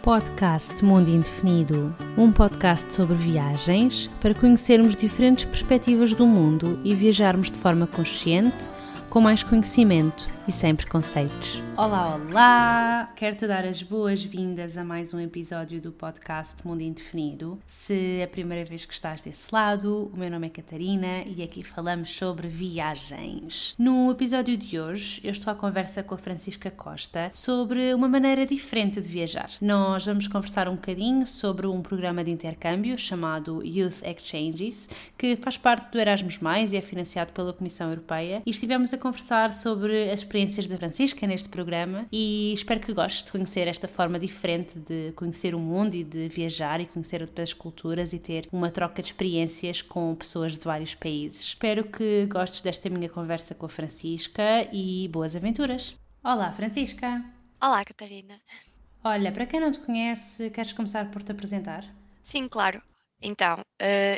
Podcast Mundo Indefinido, um podcast sobre viagens para conhecermos diferentes perspectivas do mundo e viajarmos de forma consciente, com mais conhecimento e sem preconceitos. Olá, olá! Quero-te dar as boas-vindas a mais um episódio do podcast Mundo Indefinido. Se é a primeira vez que estás desse lado, o meu nome é Catarina e aqui falamos sobre viagens. No episódio de hoje, eu estou à conversa com a Francisca Costa sobre uma maneira diferente de viajar. Nós vamos conversar um bocadinho sobre um programa de intercâmbio chamado Youth Exchanges, que faz parte do Erasmus+, e é financiado pela Comissão Europeia, e estivemos a conversar sobre as experiências da Francisca neste programa e espero que gostes de conhecer esta forma diferente de conhecer o mundo e de viajar e conhecer outras culturas e ter uma troca de experiências com pessoas de vários países. Espero que gostes desta minha conversa com a Francisca e boas aventuras! Olá, Francisca! Olá, Catarina. Olha, para quem não te conhece, queres começar por te apresentar? Sim, claro. Então,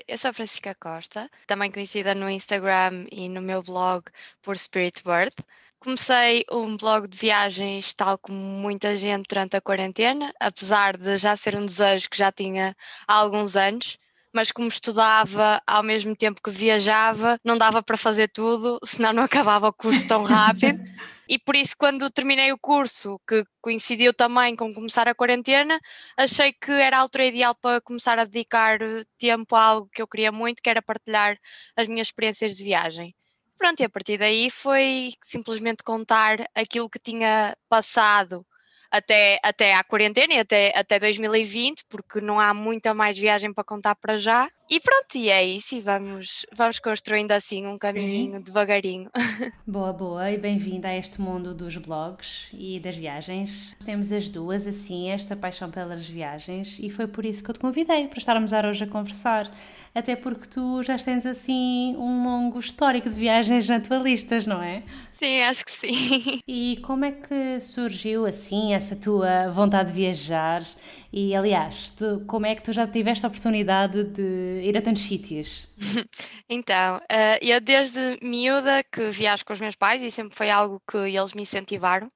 eu sou a Francisca Costa, também conhecida no Instagram e no meu blog por Spirit Bird. Comecei um blog de viagens, tal como muita gente, durante a quarentena, apesar de já ser um desejo que já tinha há alguns anos, mas como estudava ao mesmo tempo que viajava, não dava para fazer tudo, senão não acabava o curso tão rápido. E por isso, quando terminei o curso, que coincidiu também com começar a quarentena, achei que era a altura ideal para começar a dedicar tempo a algo que eu queria muito, que era partilhar as minhas experiências de viagem. Pronto, e a partir daí foi simplesmente contar aquilo que tinha passado até à quarentena e até 2020, porque não há muita mais viagem para contar para já. E pronto, e é isso, e vamos construindo assim um caminhinho devagarinho. Boa, boa, e bem-vinda a este mundo dos blogs e das viagens. Temos as duas, assim, esta paixão pelas viagens, e foi por isso que eu te convidei, para estarmos hoje a conversar. Até porque tu já tens, assim, um longo histórico de viagens naturalistas, não é? Sim, acho que sim. E como é que surgiu, assim, essa tua vontade de viajar? E, aliás, como é que tu já tiveste a oportunidade de ir a tantos sítios? Então, eu desde miúda que viajo com os meus pais e sempre foi algo que eles me incentivaram.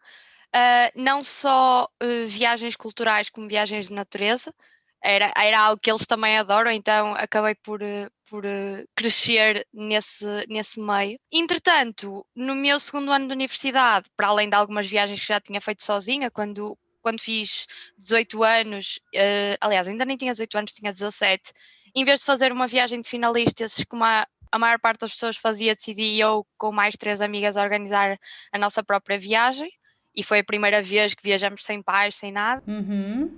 Não só viagens culturais como viagens de natureza. Era algo que eles também adoram, então acabei por crescer nesse meio. Entretanto, no meu segundo ano de universidade, para além de algumas viagens que já tinha feito sozinha, quando fiz 18 anos, aliás, ainda nem tinha 18 anos, tinha 17, em vez de fazer uma viagem de finalistas, como a maior parte das pessoas fazia, decidi eu, com mais 3 amigas, organizar a nossa própria viagem. E foi a primeira vez que viajamos sem pais, sem nada.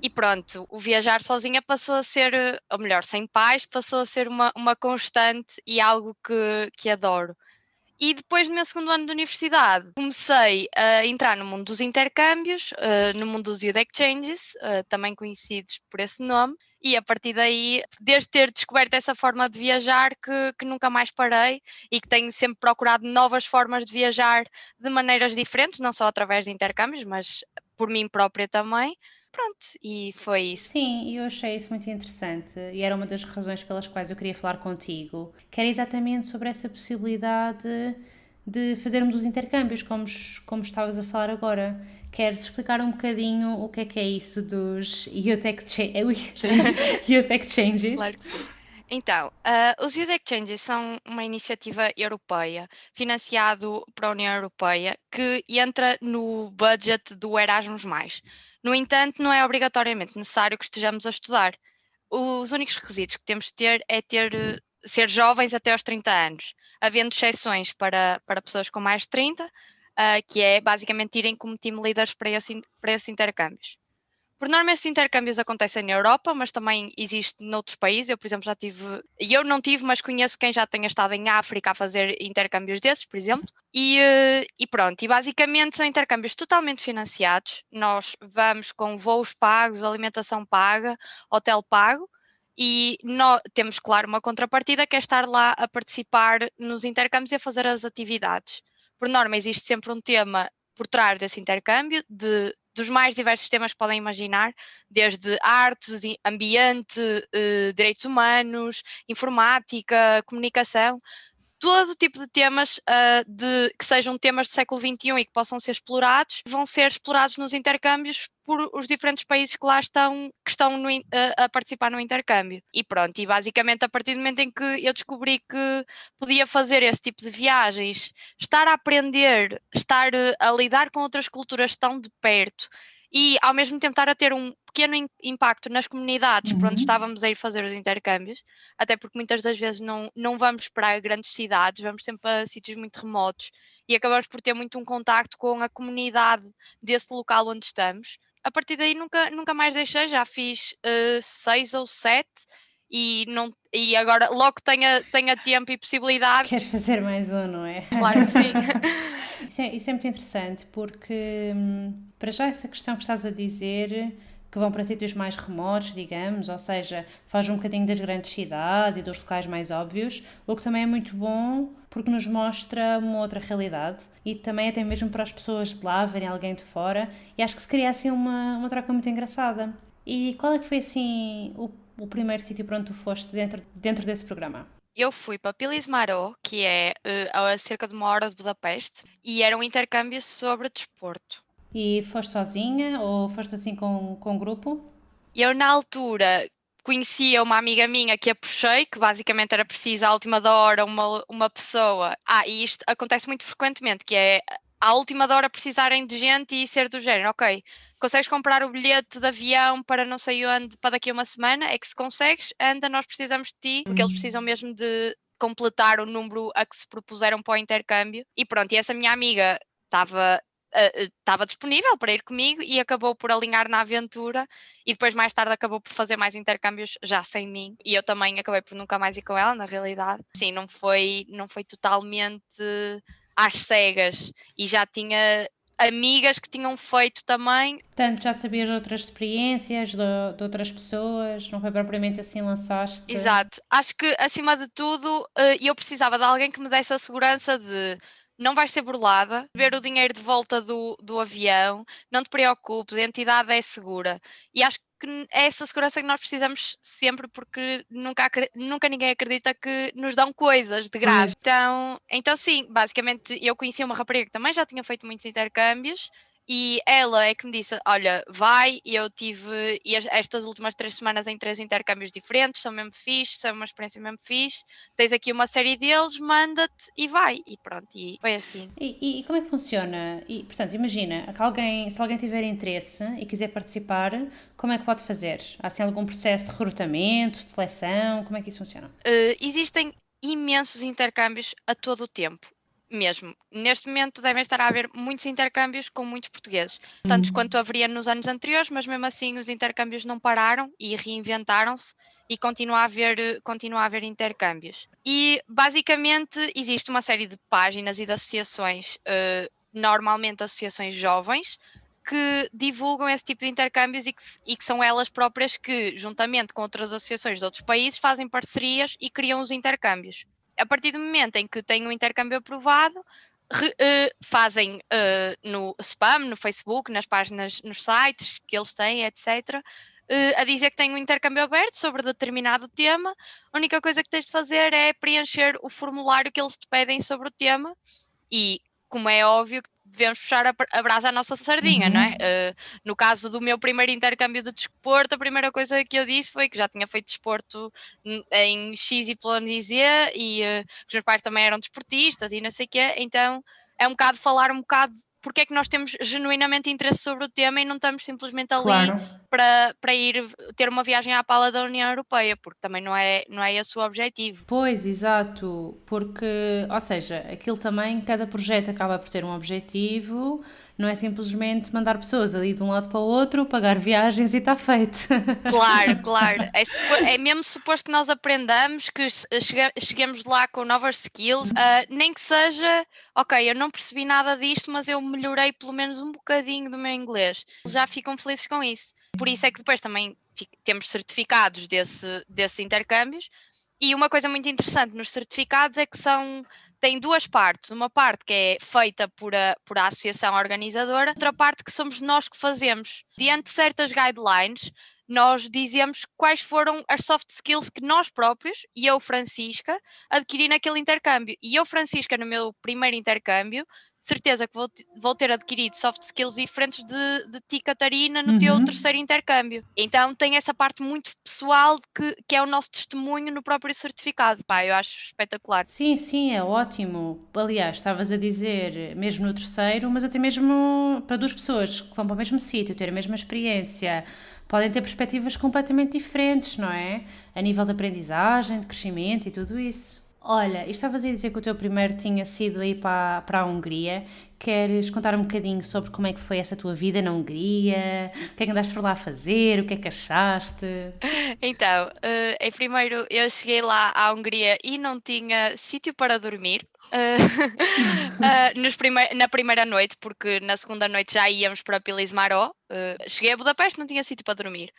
E pronto, o viajar sozinha passou a ser, ou melhor, sem pais, passou a ser uma constante e algo que adoro. E depois do meu segundo ano de universidade, comecei a entrar no mundo dos intercâmbios, no mundo dos Youth Exchanges, também conhecidos por esse nome, e a partir daí, desde ter descoberto essa forma de viajar, que nunca mais parei e que tenho sempre procurado novas formas de viajar de maneiras diferentes, não só através de intercâmbios, mas por mim própria também. Pronto, e foi isso. Sim, eu achei isso muito interessante e era uma das razões pelas quais eu queria falar contigo, que era exatamente sobre essa possibilidade de fazermos os intercâmbios, como estavas a falar agora. Queres explicar um bocadinho o que é isso dos Youth Youth Exchanges? Claro que sim. Então, os Youth Exchanges são uma iniciativa europeia, financiado pela União Europeia, que entra no budget do Erasmus+. No entanto, não é obrigatoriamente necessário que estejamos a estudar. Os únicos requisitos que temos de ter é ser jovens até aos 30 anos, havendo exceções para pessoas com mais de 30, que é basicamente irem como team leaders para esses intercâmbios. Por norma, estes intercâmbios acontecem na Europa, mas também existe noutros países. Eu, por exemplo, já tive, e eu não tive, mas conheço quem já tenha estado em África a fazer intercâmbios desses, por exemplo. E pronto, e basicamente são intercâmbios totalmente financiados. Nós vamos com voos pagos, alimentação paga, hotel pago. E nós temos, claro, uma contrapartida que é estar lá a participar nos intercâmbios e a fazer as atividades. Por norma, existe sempre um tema por trás desse intercâmbio, dos mais diversos temas que podem imaginar, desde artes, ambiente, direitos humanos, informática, comunicação. todo tipo de temas que sejam temas do século XXI e que possam ser explorados, vão ser explorados nos intercâmbios por os diferentes países que lá estão, a participar no intercâmbio. E pronto, e basicamente a partir do momento em que eu descobri que podia fazer esse tipo de viagens, estar a aprender, estar a lidar com outras culturas tão de perto e ao mesmo tempo estar a ter um pequeno impacto nas comunidades por onde estávamos a ir fazer os intercâmbios, até porque muitas das vezes não vamos para grandes cidades, vamos sempre a sítios muito remotos e acabamos por ter muito um contacto com a comunidade desse local onde estamos. A partir daí nunca mais deixei, já fiz 6 ou 7 e agora logo que tenha tempo e possibilidade. Queres fazer mais um, não é? Claro que sim. Isso é muito interessante porque, para já, essa questão que estás a dizer, que vão para sítios mais remotos, digamos, ou seja, faz um bocadinho das grandes cidades e dos locais mais óbvios, o que também é muito bom porque nos mostra uma outra realidade e também até mesmo para as pessoas de lá verem alguém de fora, e acho que se cria assim uma troca muito engraçada. E qual é que foi assim o primeiro sítio para onde tu foste dentro desse programa? Eu fui para Pilismaró, que é a cerca de 1 hora de Budapeste, e era um intercâmbio sobre desporto. E foste sozinha ou foste assim com um grupo? Eu, na altura, conhecia uma amiga minha que a puxei, que basicamente era preciso à última da hora uma pessoa. E isto acontece muito frequentemente, que é à última da hora precisarem de gente e ser do género, ok, consegues comprar o bilhete de avião para não sei onde, para daqui a uma semana? É que se consegues, anda, nós precisamos de ti, porque eles precisam mesmo de completar o número a que se propuseram para o intercâmbio. E pronto, e essa minha amiga estava disponível para ir comigo e acabou por alinhar na aventura e depois mais tarde acabou por fazer mais intercâmbios já sem mim e eu também acabei por nunca mais ir com ela, na realidade. Sim, não foi totalmente às cegas e já tinha amigas que tinham feito também. Portanto, já sabias de outras experiências, de outras pessoas, não foi propriamente assim lançaste? Exato. Acho que, acima de tudo, eu precisava de alguém que me desse a segurança de não vais ser burlada, ver o dinheiro de volta do avião, não te preocupes, a entidade é segura. E acho que é essa segurança que nós precisamos sempre, porque nunca ninguém acredita que nos dão coisas de graça. Então sim, basicamente eu conheci uma rapariga que também já tinha feito muitos intercâmbios. E ela é que me disse, olha, vai, e eu tive estas últimas 3 semanas em 3 intercâmbios diferentes, são mesmo fixe, são uma experiência mesmo fixe, tens aqui uma série deles, manda-te e vai. E pronto, e foi assim. E como é que funciona? E, portanto, imagina, se alguém tiver interesse e quiser participar, como é que pode fazer? Há assim algum processo de recrutamento, de seleção? Como é que isso funciona? Existem imensos intercâmbios a todo o tempo. Mesmo. Neste momento devem estar a haver muitos intercâmbios com muitos portugueses, tantos quanto haveria nos anos anteriores, mas mesmo assim os intercâmbios não pararam e reinventaram-se e continua a haver intercâmbios. E basicamente existe uma série de páginas e de associações, normalmente associações jovens, que divulgam esse tipo de intercâmbios e que são elas próprias que, juntamente com outras associações de outros países, fazem parcerias e criam os intercâmbios. A partir do momento em que têm um intercâmbio aprovado, fazem no spam, no Facebook, nas páginas, nos sites que eles têm, etc., a dizer que têm um intercâmbio aberto sobre determinado tema. A única coisa que tens de fazer é preencher o formulário que eles te pedem sobre o tema e, como é óbvio, devemos puxar a brasa à nossa sardinha, não é? No caso do meu primeiro intercâmbio de desporto, a primeira coisa que eu disse foi que já tinha feito desporto em X, Y e Z e os meus pais também eram desportistas e não sei o quê, então é um bocado falar um bocado porque é que nós temos genuinamente interesse sobre o tema e não estamos simplesmente ali Claro. para ir ter uma viagem à pala da União Europeia, porque também não é esse o objetivo. Pois, exato, porque, ou seja, aquilo também, cada projeto acaba por ter um objetivo, não é simplesmente mandar pessoas ali de um lado para o outro, pagar viagens e está feito. Claro. É mesmo suposto que nós aprendamos, que cheguemos lá com novas skills, nem que seja, ok, eu não percebi nada disto, mas eu melhorei pelo menos um bocadinho do meu inglês. Eles já ficam felizes com isso. Por isso é que depois também temos certificados desses intercâmbios. E uma coisa muito interessante nos certificados é que tem 2 partes. Uma parte que é feita por a associação organizadora, outra parte que somos nós que fazemos. Diante de certas guidelines, nós dizemos quais foram as soft skills que nós próprios, e eu, Francisca, adquiri naquele intercâmbio. E eu, Francisca, no meu primeiro intercâmbio, de certeza que vou ter adquirido soft skills diferentes de ti, Catarina, no teu terceiro intercâmbio. Então tem essa parte muito pessoal que é o nosso testemunho no próprio certificado. Pá, eu acho espetacular. Sim, sim, é ótimo. Aliás, estavas a dizer, mesmo no terceiro, mas até mesmo para duas pessoas que vão para o mesmo sítio, ter a mesma experiência, podem ter perspectivas completamente diferentes, não é? A nível de aprendizagem, de crescimento e tudo isso. Olha, e estavas a dizer que o teu primeiro tinha sido aí para a Hungria. Queres contar um bocadinho sobre como é que foi essa tua vida na Hungria? O que é que andaste por lá a fazer? O que é que achaste? Então, em primeiro eu cheguei lá à Hungria e não tinha sítio para dormir. Na primeira noite, porque na segunda noite já íamos para Pilismaró. Cheguei a Budapeste, não tinha sítio para dormir.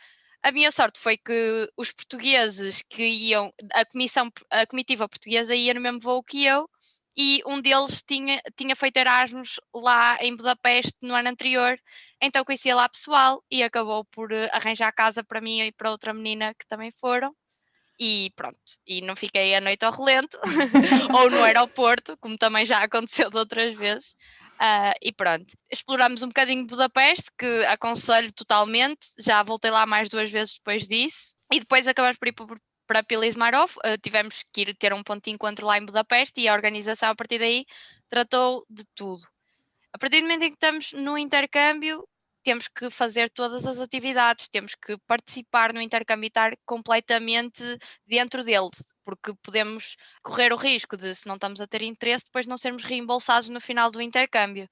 A minha sorte foi que os portugueses que iam, a comitiva portuguesa ia no mesmo voo que eu, e um deles tinha feito Erasmus lá em Budapeste no ano anterior, então conhecia lá pessoal e acabou por arranjar casa para mim e para outra menina que também foram. E pronto, e não fiquei a noite ao relento ou no aeroporto, como também já aconteceu de outras vezes. E pronto, exploramos um bocadinho Budapeste, que aconselho totalmente. Já voltei lá mais 2 vezes depois disso. E depois acabamos por ir para Pilismarov. Tivemos que ir ter um ponto de encontro lá em Budapeste e a organização a partir daí tratou de tudo. A partir do momento em que estamos no intercâmbio, temos que fazer todas as atividades, temos que participar no intercâmbio e estar completamente dentro deles, porque podemos correr o risco de, se não estamos a ter interesse, depois não sermos reembolsados no final do intercâmbio.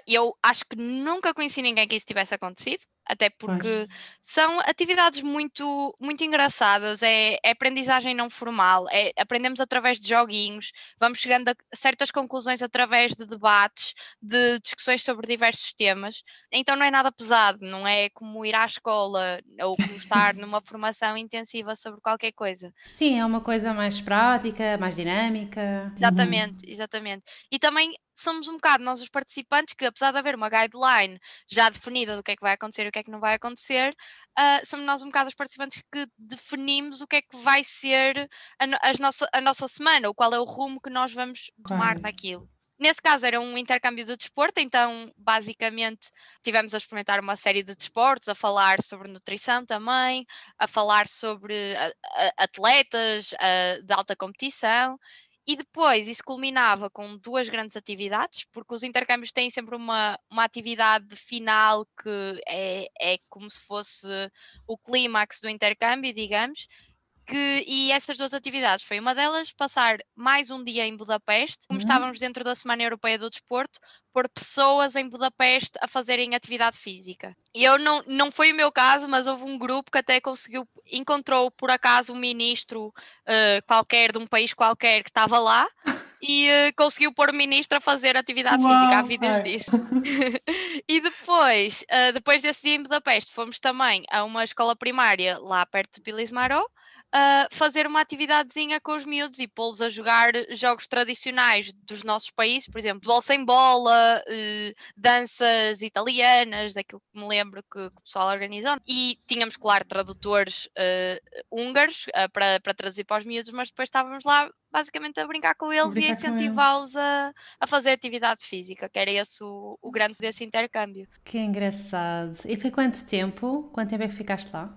Eu acho que nunca conheci ninguém que isso tivesse acontecido, até porque são atividades muito, muito engraçadas, é aprendizagem não formal, aprendemos através de joguinhos, vamos chegando a certas conclusões através de debates, de discussões sobre diversos temas, então não é nada pesado, não é como ir à escola ou como estar numa formação intensiva sobre qualquer coisa. Sim, é uma coisa mais prática, mais dinâmica. Exatamente, exatamente. E também somos um bocado nós os participantes que, apesar de haver uma guideline já definida do que é que vai acontecer e o que é que não vai acontecer, somos nós um bocado os participantes que definimos o que é que vai ser a nossa semana, ou qual é o rumo que nós vamos tomar naquilo. Nesse caso era um intercâmbio de desporto, então basicamente tivemos a experimentar uma série de desportos, a falar sobre nutrição também, a falar sobre atletas de alta competição. E depois isso culminava com 2 grandes atividades, porque os intercâmbios têm sempre uma atividade final que é como se fosse o clímax do intercâmbio, digamos. E essas 2 atividades foi uma delas, passar mais um dia em Budapeste, como estávamos dentro da Semana Europeia do Desporto, pôr pessoas em Budapeste a fazerem atividade física. E eu não foi o meu caso, mas houve um grupo que até encontrou por acaso um ministro qualquer de um país qualquer que estava lá e conseguiu pôr o ministro a fazer atividade física. Há vídeos disso. E depois desse dia em Budapeste, fomos também a uma escola primária lá perto de Pilismaró, fazer uma atividadezinha com os miúdos e pô-los a jogar jogos tradicionais dos nossos países, por exemplo, bola sem bola, danças italianas, daquilo que me lembro que o pessoal organizou. E tínhamos, claro, tradutores húngaros para traduzir para os miúdos, mas depois estávamos lá basicamente a brincar com eles e a incentivá-los a fazer atividade física, que era esse o grande desse intercâmbio. Que engraçado. E foi quanto tempo? Quanto tempo é que ficaste lá?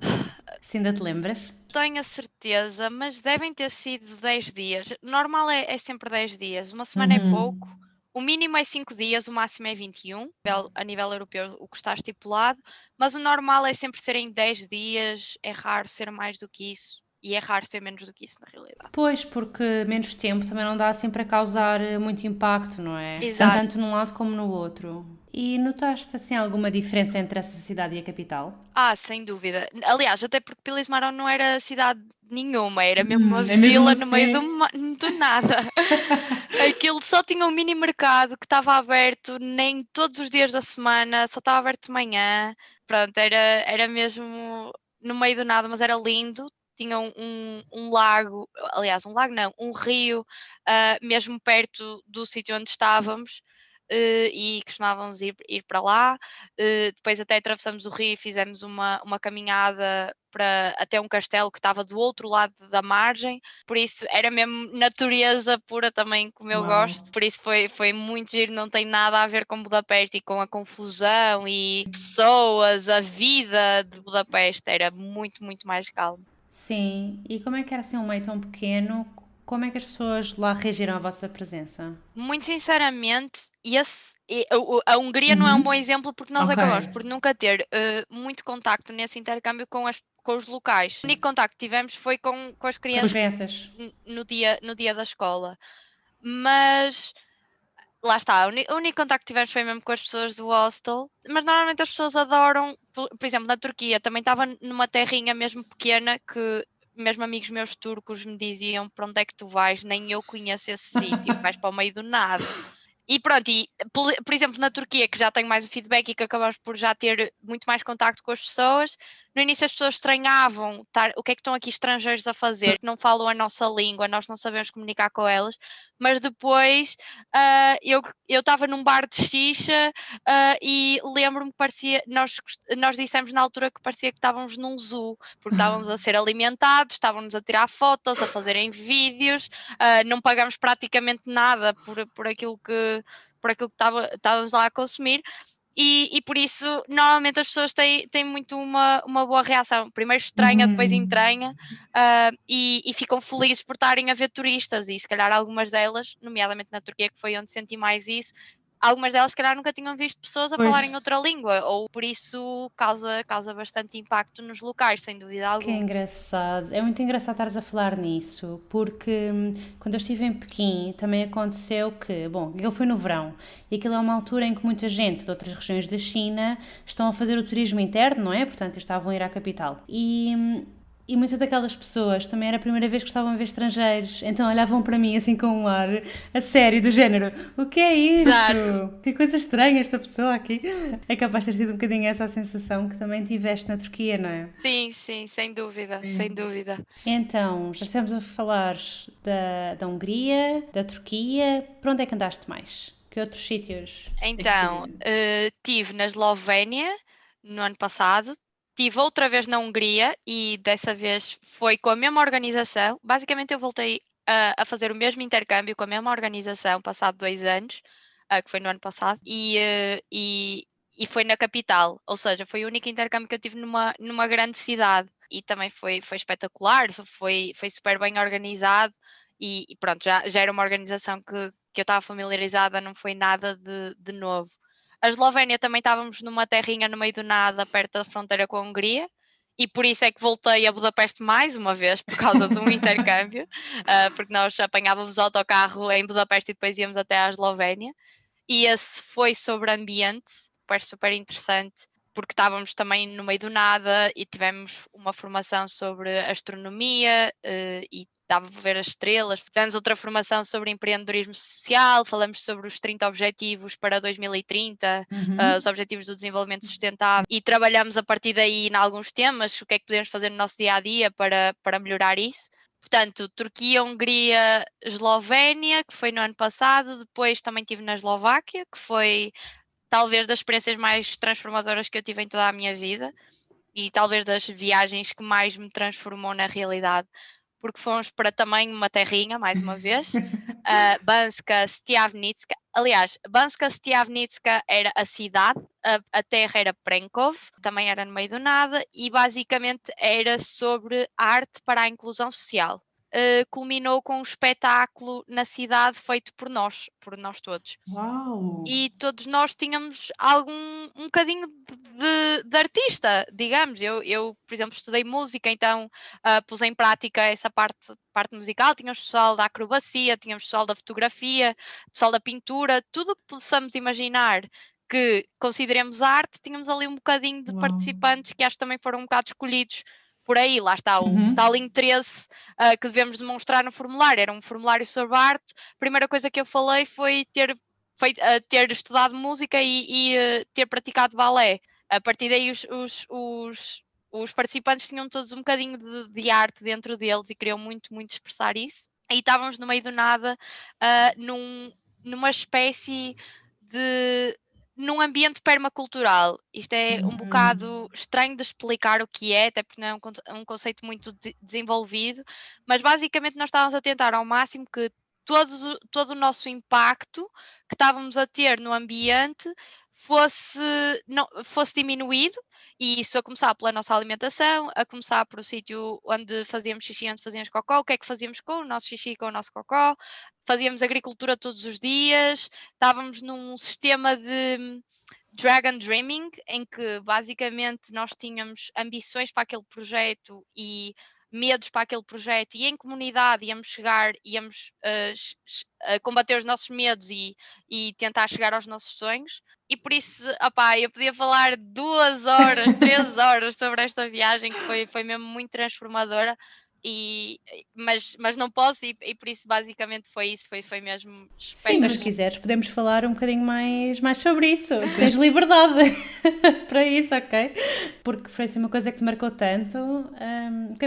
Se ainda te lembras? Tenho a certeza, mas devem ter sido 10 dias. Normal é sempre 10 dias. Uma semana é pouco. O mínimo é 5 dias, o máximo é 21, a nível europeu, o que está estipulado. Mas o normal é sempre serem 10 dias. É raro ser mais do que isso. E é raro ser menos do que isso, na realidade. Pois, porque menos tempo também não dá sempre a causar muito impacto, não é? Exato. Tanto num lado como no outro. E notaste, assim, alguma diferença entre essa cidade e a capital? Sem dúvida. Aliás, até porque Pilismarão não era cidade nenhuma, era mesmo uma É mesmo vila no meio assim? do nada. Aquilo só tinha um mini mercado que estava aberto nem todos os dias da semana, só estava aberto de manhã. Pronto, era mesmo no meio do nada, mas era lindo. Tinha um lago, aliás, um lago não, um rio, mesmo perto do sítio onde estávamos. e costumávamos ir para lá. Depois até atravessamos o rio e fizemos uma caminhada até um castelo que estava do outro lado da margem, por isso era mesmo natureza pura também, como eu gosto, por isso foi muito giro, não tem nada a ver com Budapeste e com a confusão e pessoas, a vida de Budapeste, era muito, muito mais calmo. Sim, e como é que era assim um meio tão pequeno? Como é que as pessoas lá reagiram à vossa presença? Muito sinceramente, a Hungria não é um bom exemplo porque nós acabamos por nunca ter muito contacto nesse intercâmbio com os locais. O único contacto que tivemos foi com as Com as crianças crianças. no dia da escola. Mas lá está, o único contacto que tivemos foi mesmo com as pessoas do hostel. Mas normalmente as pessoas adoram, por exemplo, na Turquia também estava numa terrinha mesmo pequena que mesmo amigos meus turcos me diziam para onde é que tu vais, nem eu conheço esse sítio, vais para o meio do nada. E pronto, por exemplo, na Turquia, que já tenho mais o feedback e que acabamos por já ter muito mais contacto com as pessoas, no início as pessoas estranhavam o que é que estão aqui estrangeiros a fazer, que não falam a nossa língua, nós não sabemos comunicar com elas, mas depois eu estava num bar de xixa e lembro-me que parecia, nós dissemos na altura que parecia que estávamos num zoo, porque estávamos a ser alimentados, estávamos a tirar fotos, a fazerem vídeos, não pagamos praticamente nada por aquilo que estávamos lá a consumir. E por isso, normalmente as pessoas têm muito uma boa reação. Primeiro estranha, depois entranha, e ficam felizes por estarem a ver turistas. E se calhar algumas delas, nomeadamente na Turquia, que foi onde senti mais isso, algumas delas, se calhar, nunca tinham visto pessoas a falarem outra língua, ou por isso causa bastante impacto nos locais, sem dúvida Que é alguma. engraçado. É muito engraçado estares a falar nisso, porque quando eu estive em Pequim também aconteceu que, bom, aquilo foi no verão, e aquilo é uma altura em que muita gente de outras regiões da China estão a fazer o turismo interno, não é? Portanto, estavam a ir à capital. E muitas daquelas pessoas também era a primeira vez que estavam a ver estrangeiros, então olhavam para mim assim com um ar a sério, do género: o que é isto? Exato. Que coisa estranha esta pessoa aqui. É capaz de ter sido um bocadinho essa a sensação que também tiveste na Turquia, não é? Sim, sim, sem dúvida, sem dúvida. Então, já estamos a falar da Hungria, da Turquia. Para onde é que andaste mais? Que outros sítios? Então, estive na Eslovénia no ano passado, estive outra vez na Hungria e dessa vez foi com a mesma organização. Basicamente, eu voltei a fazer o mesmo intercâmbio com a mesma organização, passado 2 anos, que foi no ano passado, e foi na capital, ou seja, foi o único intercâmbio que eu tive numa grande cidade e também foi espetacular, foi super bem organizado e pronto, já era uma organização que eu estava familiarizada, não foi nada de novo. A Eslovénia também estávamos numa terrinha no meio do nada, perto da fronteira com a Hungria, e por isso é que voltei a Budapeste mais uma vez, por causa de um intercâmbio, porque nós apanhávamos o autocarro em Budapeste e depois íamos até à Eslovénia. E esse foi sobre ambiente, super, super interessante, porque estávamos também no meio do nada e tivemos uma formação sobre astronomia e dava para ver as estrelas. Tivemos outra formação sobre empreendedorismo social, falamos sobre os 30 objetivos para 2030, os objetivos do desenvolvimento sustentável, e trabalhamos a partir daí em alguns temas, o que é que podemos fazer no nosso dia a dia para melhorar isso. Portanto, Turquia, Hungria, Eslovénia, que foi no ano passado, depois também estive na Eslováquia, que foi talvez das experiências mais transformadoras que eu tive em toda a minha vida e talvez das viagens que mais me transformou na realidade, porque fomos para também uma terrinha, mais uma vez, Banska Štiavnica. Aliás, Banska Štiavnica era a cidade, a terra era Prenkov, também era no meio do nada, e basicamente era sobre arte para a inclusão social. Culminou com um espetáculo na cidade feito por nós todos. Uau! E todos nós tínhamos um bocadinho de artista, digamos. Eu, por exemplo, estudei música, então pus em prática essa parte musical. Tínhamos pessoal da acrobacia, tínhamos pessoal da fotografia, pessoal da pintura, tudo o que possamos imaginar que consideremos arte, tínhamos ali um bocadinho de participantes que acho que também foram um bocado escolhidos por aí. Lá está o tal interesse que devemos demonstrar no formulário. Era um formulário sobre arte. A primeira coisa que eu falei foi ter estudado música e ter praticado balé. A partir daí os participantes tinham todos um bocadinho de arte dentro deles e queriam muito, muito expressar isso. E estávamos no meio do nada numa espécie num ambiente permacultural. Isto é um bocado estranho de explicar o que é, até porque não é um conceito muito desenvolvido, mas basicamente nós estávamos a tentar ao máximo que todo o nosso impacto que estávamos a ter no ambiente fosse diminuído, e isso a começar pela nossa alimentação, a começar por o sítio onde fazíamos xixi, onde fazíamos cocó, o que é que fazíamos com o nosso xixi, com o nosso cocó, fazíamos agricultura todos os dias, estávamos num sistema de Dragon Dreaming, em que basicamente nós tínhamos ambições para aquele projeto e medos para aquele projeto, e em comunidade íamos chegar, íamos combater os nossos medos e tentar chegar aos nossos sonhos. E por isso, opá, eu podia falar 2 horas, 3 horas sobre esta viagem, que foi mesmo muito transformadora. Mas não posso, e por isso basicamente foi isso, foi mesmo Sim, mas se espetacular. quiseres podemos falar um bocadinho mais sobre isso. Tens liberdade para isso, ok? Porque foi assim uma coisa que te marcou tanto. O que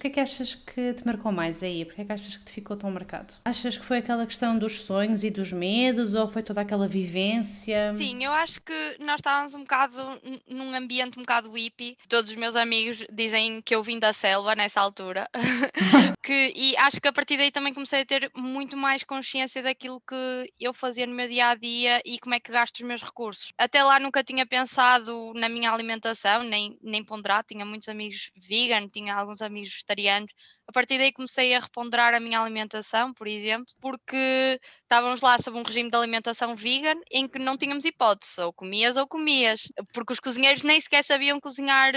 é que achas que te marcou mais aí? Porquê é que achas que te ficou tão marcado? Achas que foi aquela questão dos sonhos e dos medos, ou foi toda aquela vivência? Sim, eu acho que nós estávamos um bocado num ambiente um bocado hippie. Todos os meus amigos dizem que eu vim da selva nessa altura. E acho que a partir daí também comecei a ter muito mais consciência daquilo que eu fazia no meu dia a dia e como é que gasto os meus recursos. Até lá nunca tinha pensado na minha alimentação, nem ponderado. Tinha muitos amigos vegan, tinha alguns amigos vegetarianos. A partir daí comecei a reponderar a minha alimentação, por exemplo, porque estávamos lá sob um regime de alimentação vegan em que não tínhamos hipótese, ou comias, porque os cozinheiros nem sequer sabiam cozinhar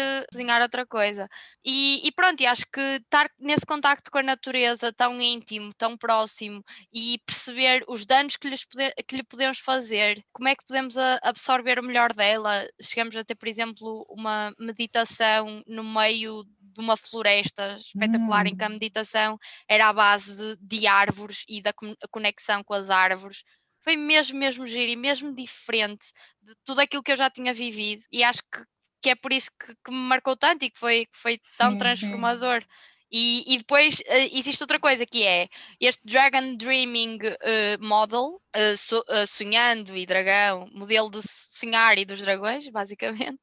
outra coisa. E pronto, e acho que estar nesse contacto com a natureza tão íntimo, tão próximo, e perceber os danos que lhe podemos fazer, como é que podemos absorver o melhor dela. Chegamos a ter, por exemplo, uma meditação no meio de uma floresta espetacular, em que a meditação era à base de árvores e da conexão com as árvores. Foi mesmo giro e mesmo diferente de tudo aquilo que eu já tinha vivido, e acho que é por isso que me marcou tanto e que foi tão Sim, sim. transformador. E depois existe outra coisa, que é este Dragon Dreaming Model, sonhando e dragão, modelo de sonhar e dos dragões, basicamente,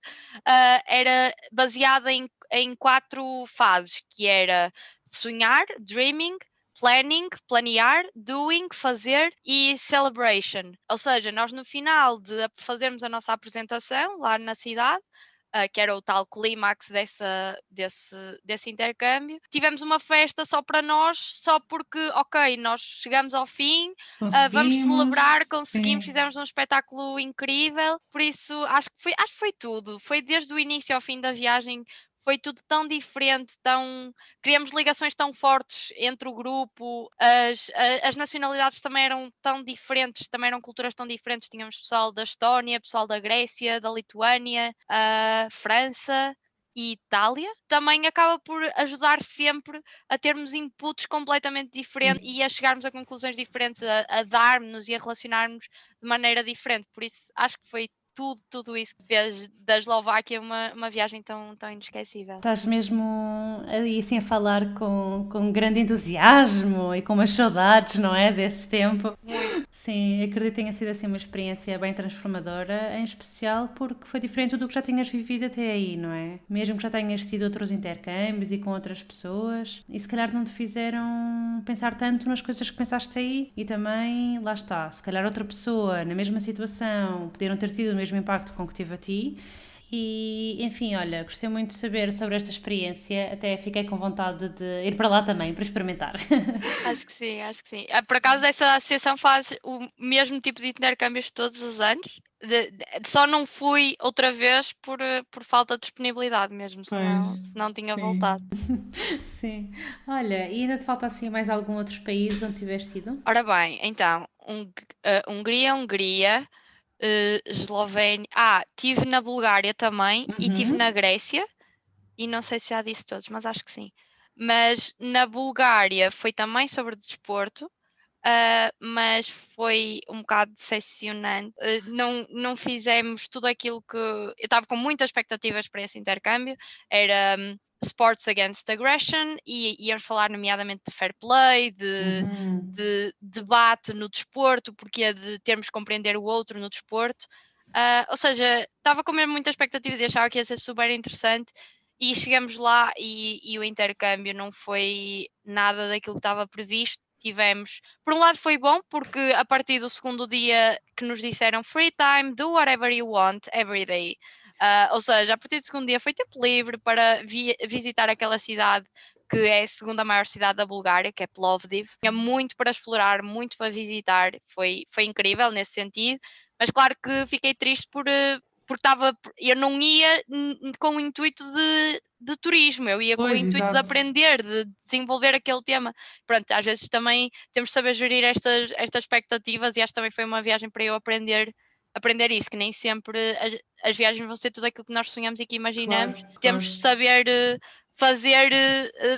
era baseado em 4 fases, que era sonhar, dreaming, planning, planear, doing, fazer e celebration. Ou seja, nós no final de fazermos a nossa apresentação lá na cidade, que era o tal clímax desse intercâmbio, tivemos uma festa só para nós, só porque, ok, nós chegamos ao fim, vamos Conseguimos. celebrar, conseguimos, Sim. fizemos um espetáculo incrível. Por isso acho que foi tudo, foi desde o início ao fim da viagem. Foi tudo tão diferente, criamos ligações tão fortes entre o grupo, as nacionalidades também eram tão diferentes, também eram culturas tão diferentes. Tínhamos pessoal da Estónia, pessoal da Grécia, da Lituânia, França e Itália. Também acaba por ajudar sempre a termos inputs completamente diferentes e a chegarmos a conclusões diferentes, a darmos-nos e a relacionarmos de maneira diferente. Por isso, acho que foi tudo isso que fez da Eslováquia uma viagem tão inesquecível. Estás mesmo ali assim a falar com grande entusiasmo e com umas saudades, não é? Desse tempo. Muito. Sim, acredito que tenha sido assim uma experiência bem transformadora, em especial porque foi diferente do que já tinhas vivido até aí, não é? Mesmo que já tenhas tido outros intercâmbios e com outras pessoas, e se calhar não te fizeram pensar tanto nas coisas que pensaste aí, e também, lá está, se calhar outra pessoa na mesma situação podiam ter tido o mesmo impacto com que tive a ti. E, enfim, olha, gostei muito de saber sobre esta experiência, até fiquei com vontade de ir para lá também, para experimentar. Acho que sim, acho que sim. Por acaso, essa associação faz o mesmo tipo de intercâmbios todos os anos. Só não fui outra vez por falta de disponibilidade mesmo, Pois, senão tinha sim. voltado. Sim. Olha, e ainda te falta assim mais algum outro país onde tiveste ido? Ora bem, então, Hungria, Eslovénia. Estive na Bulgária também e estive na Grécia. E não sei se já disse todos, mas acho que sim. Mas na Bulgária foi também sobre desporto. Mas foi um bocado decepcionante. Não fizemos tudo aquilo que. Eu estava com muitas expectativas para esse intercâmbio. Era Sports Against Aggression, e íamos falar nomeadamente de fair play, de debate no desporto, porque de termos que compreender o outro no desporto. Ou seja, estava com mesmo muitas expectativas e achava que ia ser super interessante, e chegamos lá e o intercâmbio não foi nada daquilo que estava previsto. Tivemos, por um lado foi bom, porque a partir do segundo dia que nos disseram free time, do whatever you want every day. Ou seja, a partir do segundo dia foi tempo livre para visitar aquela cidade que é a segunda maior cidade da Bulgária, que é Plovdiv. Tinha muito para explorar, muito para visitar, foi incrível nesse sentido, mas claro que fiquei triste porque eu não ia com o intuito de turismo, eu ia com o intuito de aprender, de desenvolver aquele tema. Pronto, às vezes também temos de saber gerir estas expectativas, e acho que também foi uma viagem para eu aprender isso, que nem sempre as viagens vão ser tudo aquilo que nós sonhamos e que imaginamos. Claro. Temos de saber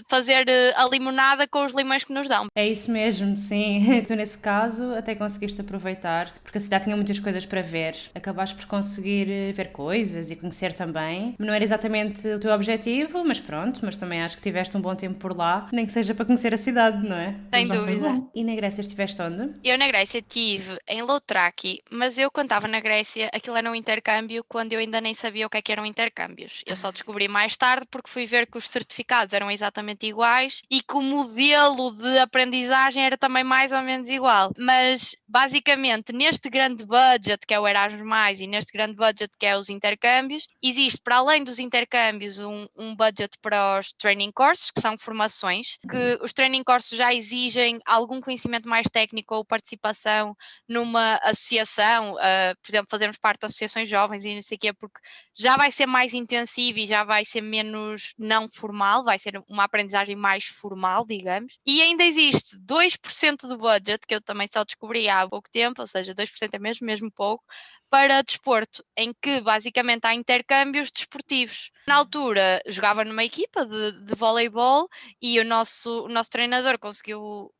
fazer a limonada com os limões que nos dão. É isso mesmo, sim. Tu nesse caso até conseguiste aproveitar, porque a cidade tinha muitas coisas para ver. Acabaste por conseguir ver coisas e conhecer também. Não era exatamente o teu objetivo, mas pronto, mas também acho que tiveste um bom tempo por lá, nem que seja para conhecer a cidade, não é? Sem dúvida. E na Grécia estiveste onde? Eu na Grécia estive em Loutraki, mas eu quando estava na Grécia, aquilo era um intercâmbio quando eu ainda nem sabia o que eram intercâmbios. Eu só descobri mais tarde porque fui ver que os certificados eram exatamente iguais e que o modelo de aprendizagem era também mais ou menos igual. Mas basicamente neste grande budget que é o Erasmus+, e neste grande budget que é os intercâmbios, existe para além dos intercâmbios um budget para os training courses, que são formações, que os training courses já exigem algum conhecimento mais técnico ou participação numa associação, por exemplo, fazermos parte de associações jovens e não sei o quê, porque já vai ser mais intensivo e já vai ser menos não formal, vai ser uma aprendizagem mais formal, digamos. E ainda existe 2% do budget, que eu também só descobri há pouco tempo, ou seja, 2% é mesmo pouco, para desporto, em que basicamente há intercâmbios desportivos. Na altura jogava numa equipa de voleibol e o nosso treinador conseguiu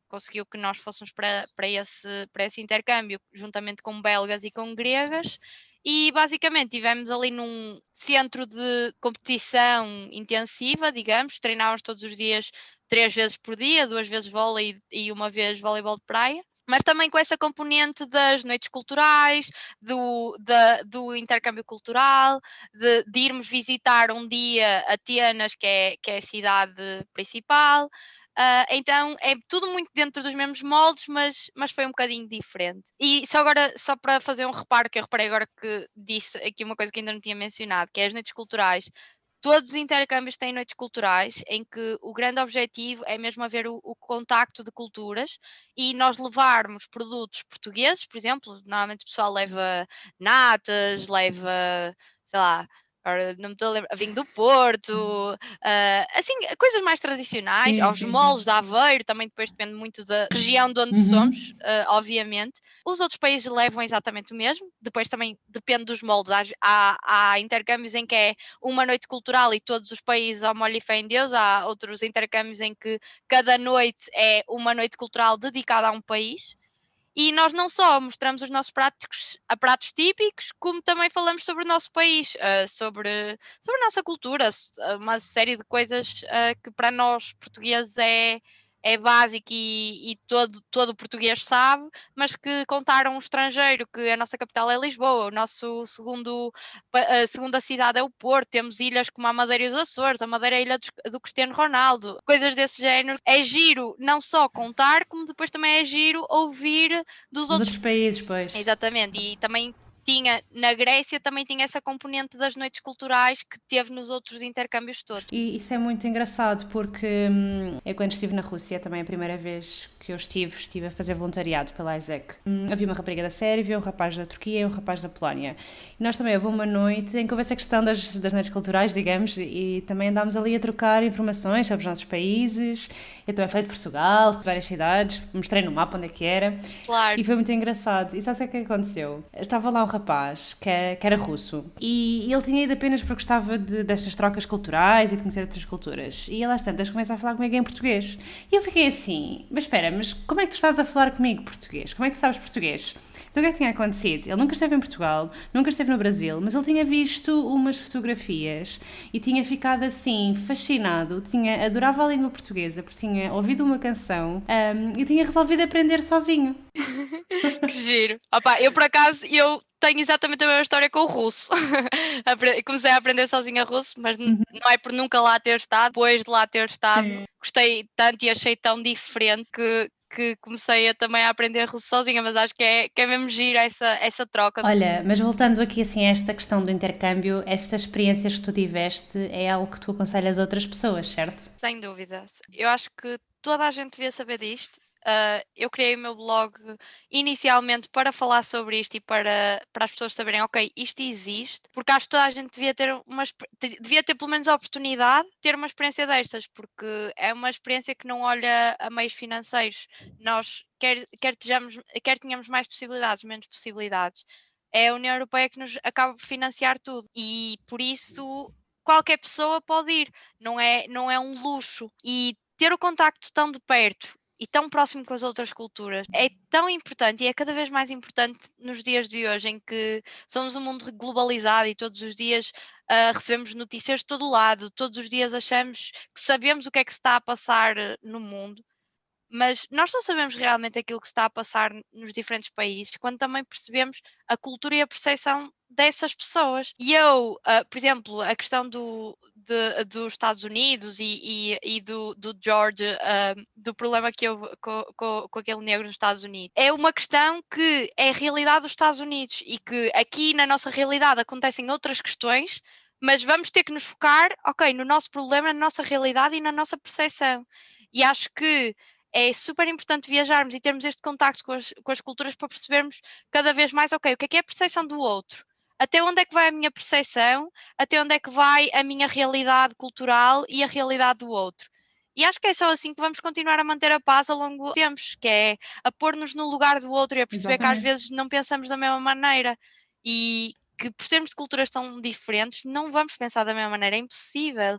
que nós fôssemos para esse intercâmbio, juntamente com belgas e com gregas, e basicamente estivemos ali num centro de competição intensiva, digamos, treinávamos todos os dias 3 vezes por dia, 2 vezes vôlei e 1 vez voleibol de praia, mas também com essa componente das noites culturais, do intercâmbio cultural, de irmos visitar um dia Atenas, que é a cidade principal. Então é tudo muito dentro dos mesmos moldes, mas foi um bocadinho diferente. E só para fazer um reparo, que eu reparei agora que disse aqui uma coisa que ainda não tinha mencionado, que é as noites culturais. Todos os intercâmbios têm noites culturais, em que o grande objetivo é mesmo haver o contacto de culturas e nós levarmos produtos portugueses, por exemplo, normalmente o pessoal leva natas, leva, sei lá, agora não me estou a lembrar, vinho do Porto, assim, coisas mais tradicionais, aos molos de Aveiro, também depois depende muito da região de onde somos, obviamente. Os outros países levam exatamente o mesmo, depois também depende dos moldes, há intercâmbios em que é uma noite cultural e todos os países ao molho e fé em Deus, há outros intercâmbios em que cada noite é uma noite cultural dedicada a um país. E nós não só mostramos os nossos pratos típicos, como também falamos sobre o nosso país, sobre a nossa cultura, uma série de coisas que para nós portugueses é básico e todo português sabe, mas que contaram um estrangeiro, que a nossa capital é Lisboa, o nosso segunda cidade é o Porto, temos ilhas como a Madeira e os Açores, a Madeira é a ilha do Cristiano Ronaldo, coisas desse género. É giro não só contar, como depois também é giro ouvir dos outros países, pois. Exatamente, e também na Grécia também tinha essa componente das noites culturais que teve nos outros intercâmbios todos. E isso é muito engraçado porque eu quando estive na Rússia, também a primeira vez que eu estive a fazer voluntariado pela ISEC. Havia uma rapariga da Sérvia, um rapaz da Turquia e um rapaz da Polónia. E nós também houve uma noite em que houve essa questão das noites culturais, digamos, e também andámos ali a trocar informações sobre os nossos países. Eu também falei de Portugal, de várias cidades, mostrei no mapa onde é que era. Claro. E foi muito engraçado. E sabes o que é que aconteceu? Estava lá um rapaz que era russo e ele tinha ido apenas porque gostava destas trocas culturais e de conhecer outras culturas. E ele às tantas começa a falar comigo em português. E eu fiquei assim, mas espera, mas como é que tu estás a falar comigo português? Como é que tu sabes português? Então o que é que tinha acontecido? Ele nunca esteve em Portugal, nunca esteve no Brasil, mas ele tinha visto umas fotografias e tinha ficado assim fascinado, adorava a língua portuguesa porque tinha ouvido uma canção e tinha resolvido aprender sozinho. Que giro. Opa, eu por acaso, eu tenho exatamente a mesma história com o russo. Comecei a aprender sozinha russo, mas não é por nunca lá ter estado. Depois de lá ter estado, gostei tanto e achei tão diferente que comecei também a aprender russo sozinha, mas acho que é mesmo giro essa troca. Olha, mas voltando aqui assim a esta questão do intercâmbio, estas experiências que tu tiveste é algo que tu aconselhas a outras pessoas, certo? Sem dúvida. Eu acho que toda a gente devia saber disto. Eu criei o meu blog inicialmente para falar sobre isto e para as pessoas saberem, ok, isto existe, porque acho que toda a gente devia ter pelo menos a oportunidade de ter uma experiência destas, porque é uma experiência que não olha a meios financeiros. Nós, quer tenhamos mais possibilidades, menos possibilidades, é a União Europeia que nos acaba por financiar tudo e por isso qualquer pessoa pode ir, não é um luxo. E ter o contacto tão de perto e tão próximo com as outras culturas é tão importante e é cada vez mais importante nos dias de hoje em que somos um mundo globalizado e todos os dias recebemos notícias de todo lado, todos os dias achamos que sabemos o que é que se está a passar no mundo, mas nós só sabemos realmente aquilo que se está a passar nos diferentes países quando também percebemos a cultura e a percepção dessas pessoas. E eu, por exemplo, a questão dos Estados Unidos e do George, do problema que houve com aquele negro nos Estados Unidos, é uma questão que é a realidade dos Estados Unidos e que aqui na nossa realidade acontecem outras questões, mas vamos ter que nos focar, ok, no nosso problema, na nossa realidade e na nossa percepção. E acho que é super importante viajarmos e termos este contacto com as culturas para percebermos cada vez mais, ok, o que é a percepção do outro? Até onde é que vai a minha percepção? Até onde é que vai a minha realidade cultural e a realidade do outro? E acho que é só assim que vamos continuar a manter a paz ao longo dos tempos, que é a pôr-nos no lugar do outro e a perceber que às vezes não pensamos da mesma maneira e que por sermos de culturas tão diferentes não vamos pensar da mesma maneira, é impossível.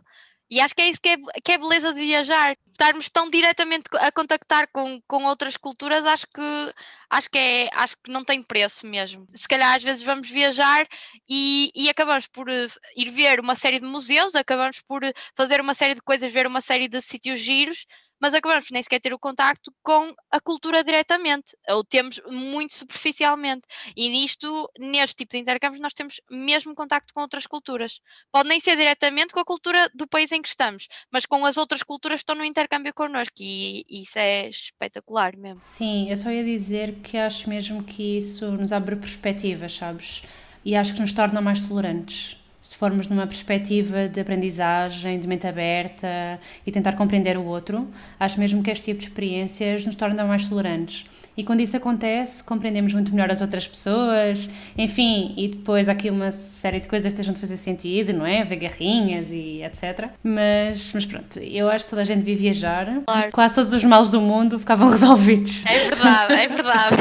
E acho que é isso que é beleza de viajar. Estarmos tão diretamente a contactar com outras culturas, acho que não tem preço mesmo. Se calhar às vezes vamos viajar e acabamos por ir ver uma série de museus, acabamos por fazer uma série de coisas, ver uma série de sítios giros, mas acabamos por nem sequer ter o contacto com a cultura diretamente, ou temos muito superficialmente. E neste tipo de intercâmbios, nós temos mesmo contacto com outras culturas. Pode nem ser diretamente com a cultura do país em que estamos, mas com as outras culturas que estão no intercâmbio connosco e isso é espetacular mesmo. Sim, eu só ia dizer que acho mesmo que isso nos abre perspectivas, sabes? E acho que nos torna mais tolerantes. Se formos numa perspectiva de aprendizagem, de mente aberta e tentar compreender o outro, acho mesmo que este tipo de experiências nos torna mais tolerantes. E quando isso acontece, compreendemos muito melhor as outras pessoas, enfim, e depois há aqui uma série de coisas que deixam de fazer sentido, não é? Ver guerrinhas e etc. Mas pronto, eu acho que toda a gente devia viajar. Claro. Quase todos os males do mundo ficavam resolvidos. É verdade, é verdade.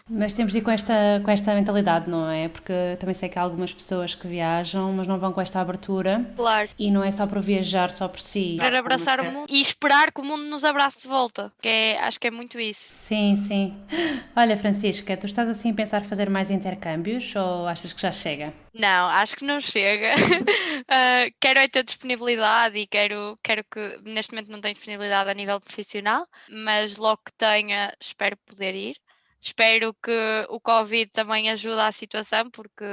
Mas temos de ir com esta mentalidade, não é? Porque também sei que há algumas pessoas que viajam, mas não vão com esta abertura. Claro. E não é só por viajar, só por si. Querer abraçar o mundo e esperar que o mundo nos abrace de volta. Acho que é muito isso. Sim, sim. Olha, Francisca, tu estás assim a pensar fazer mais intercâmbios ou achas que já chega? Não, acho que não chega. Quero é ter disponibilidade e quero que neste momento não tenho disponibilidade a nível profissional, mas logo que tenha, espero poder ir. Espero que o Covid também ajude à situação, porque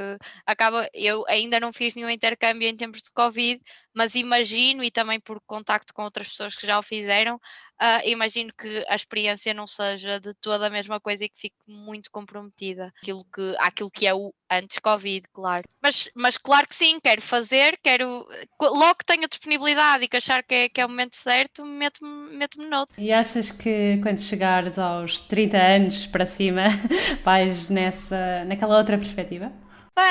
eu ainda não fiz nenhum intercâmbio em tempos de Covid, mas imagino, e também por contacto com outras pessoas que já o fizeram, imagino que a experiência não seja de toda a mesma coisa e que fique muito comprometida àquilo que é o antes Covid, claro. Mas claro que sim, logo que tenha disponibilidade e que achar que é o momento certo, meto-me noutro. E achas que quando chegares aos 30 anos para cima, vais naquela outra perspectiva?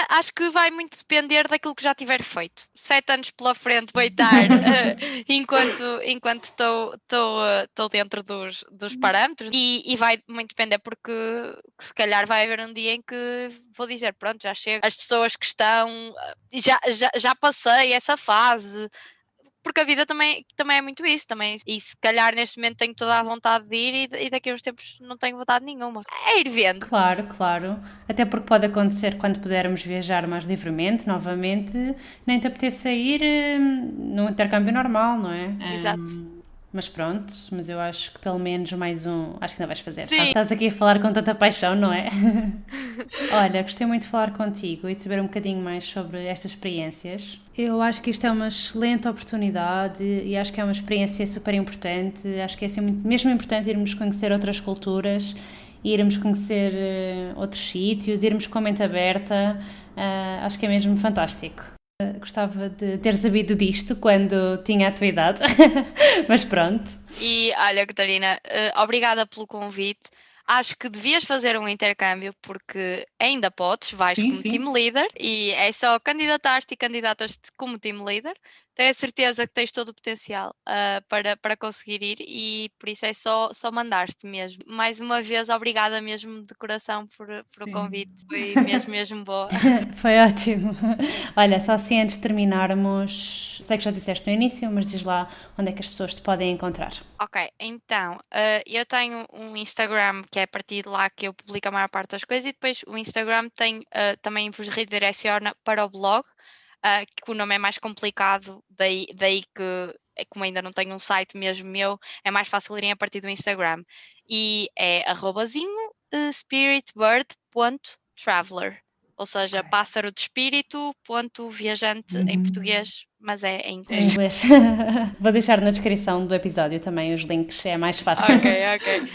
Acho que vai muito depender daquilo que já tiver feito. 7 anos pela frente vou estar enquanto estou dentro dos parâmetros e vai muito depender porque se calhar vai haver um dia em que vou dizer, pronto, já chego. As pessoas que estão, já passei essa fase. porque a vida também é muito isso, também, e se calhar neste momento tenho toda a vontade de ir e daqui a uns tempos não tenho vontade nenhuma. É ir vendo. Claro, claro. Até porque pode acontecer quando pudermos viajar mais livremente, novamente, nem te apetecer sair no intercâmbio normal, não é? Exato. Mas pronto, mas eu acho que pelo menos mais um, acho que ainda vais fazer. Sim. Estás aqui a falar com tanta paixão, não é? Olha, gostei muito de falar contigo e de saber um bocadinho mais sobre estas experiências. Eu acho que isto é uma excelente oportunidade e acho que é uma experiência super importante. Acho que é assim, mesmo importante irmos conhecer outras culturas, irmos conhecer outros sítios, irmos com a mente aberta. Acho que é mesmo fantástico. Gostava de ter sabido disto quando tinha a tua idade, mas pronto. E olha, Catarina, obrigada pelo convite. Acho que devias fazer um intercâmbio porque ainda podes, vais Sim, como sim. team leader e é só candidatar-te e candidatas-te como team leader. Tenho a certeza que tens todo o potencial para conseguir ir e por isso é só mandar-te mesmo. Mais uma vez, obrigada mesmo de coração por o convite. Foi mesmo boa. Foi ótimo. Olha, só assim antes de terminarmos, sei que já disseste no início, mas diz lá onde é que as pessoas te podem encontrar. Ok, então, eu tenho um Instagram que é a partir de lá que eu publico a maior parte das coisas e depois o Instagram também vos redireciona para o blog, que o nome é mais complicado, daí que, como ainda não tenho um site mesmo meu, é mais fácil irem a partir do Instagram. E é @spiritbird.traveler, ou seja, Ok. pássaro de espírito, ponto viajante em português, mas é em Em inglês. inglês. Vou deixar na descrição do episódio também os links, é mais fácil. Ok.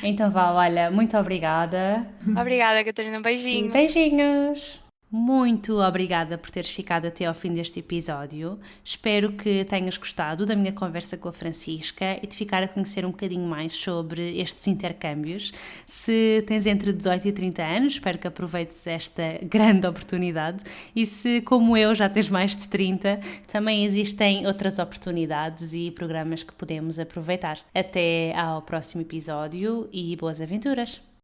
Então vá, olha, muito obrigada. Obrigada, Catarina. Um E beijinho. beijinhos! Muito obrigada por teres ficado até ao fim deste episódio. Espero que tenhas gostado da minha conversa com a Francisca e de ficar a conhecer um bocadinho mais sobre estes intercâmbios. Se tens entre 18 e 30 anos, espero que aproveites esta grande oportunidade. E se, como eu, já tens mais de 30, também existem outras oportunidades e programas que podemos aproveitar. Até ao próximo episódio e boas aventuras!